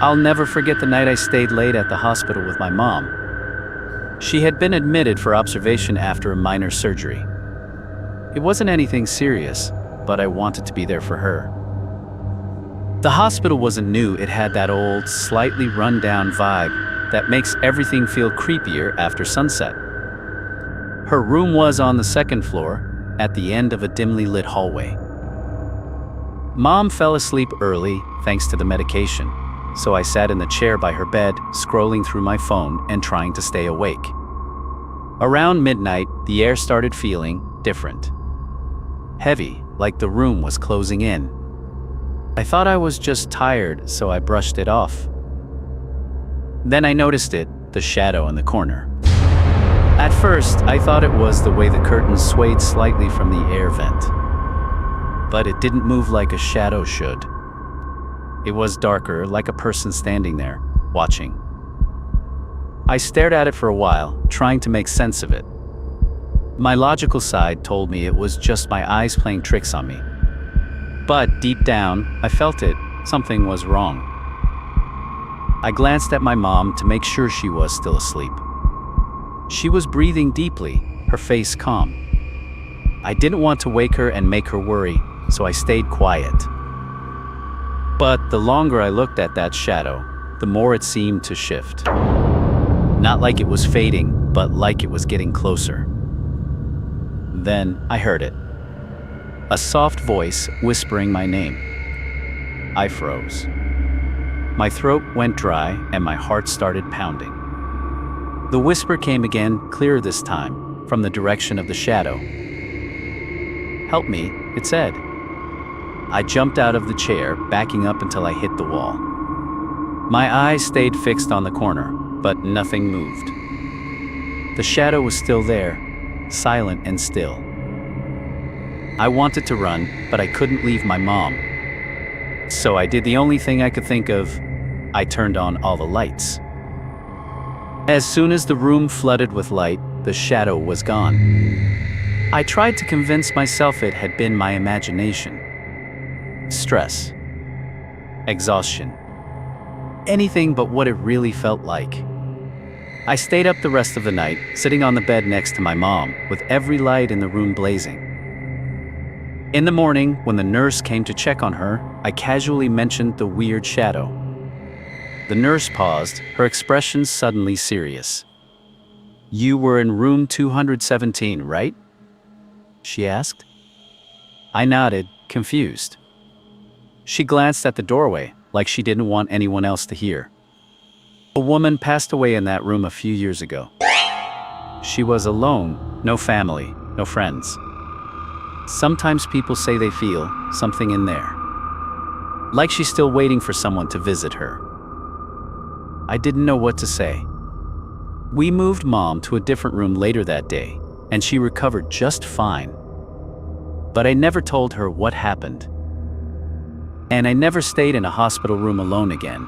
I'll never forget the night I stayed late at the hospital with my mom. She had been admitted for observation after a minor surgery. It wasn't anything serious, but I wanted to be there for her. The hospital wasn't new. It had that old, slightly run-down vibe that makes everything feel creepier after sunset. Her room was on the second floor, at the end of a dimly lit hallway. Mom fell asleep early thanks to the medication, so I sat in the chair by her bed, scrolling through my phone and trying to stay awake. Around midnight, the air started feeling different. Heavy, like the room was closing in. I thought I was just tired, so I brushed it off. Then I noticed it, the shadow in the corner. At first, I thought it was the way the curtains swayed slightly from the air vent. But it didn't move like a shadow should. It was darker, like a person standing there, watching. I stared at it for a while, trying to make sense of it. My logical side told me it was just my eyes playing tricks on me. But deep down, I felt it, something was wrong. I glanced at my mom to make sure she was still asleep. She was breathing deeply, her face calm. I didn't want to wake her and make her worry, so I stayed quiet. But the longer I looked at that shadow, the more it seemed to shift. Not like it was fading, but like it was getting closer. Then I heard it. A soft voice whispering my name. I froze. My throat went dry and my heart started pounding. The whisper came again, clearer this time, from the direction of the shadow. "Help me," it said. I jumped out of the chair, backing up until I hit the wall. My eyes stayed fixed on the corner, but nothing moved. The shadow was still there, silent and still. I wanted to run, but I couldn't leave my mom. So I did the only thing I could think of. I turned on all the lights. As soon as the room flooded with light, the shadow was gone. I tried to convince myself it had been my imagination. Stress. Exhaustion. Anything but what it really felt like. I stayed up the rest of the night, sitting on the bed next to my mom, with every light in the room blazing. In the morning, when the nurse came to check on her, I casually mentioned the weird shadow. The nurse paused, her expression suddenly serious. "You were in room 217, right?" she asked. I nodded, confused. She glanced at the doorway, like she didn't want anyone else to hear. "A woman passed away in that room a few years ago. She was alone, no family, no friends. Sometimes people say they feel something in there. Like she's still waiting for someone to visit her." I didn't know what to say. We moved Mom to a different room later that day, and she recovered just fine. But I never told her what happened. And I never stayed in a hospital room alone again.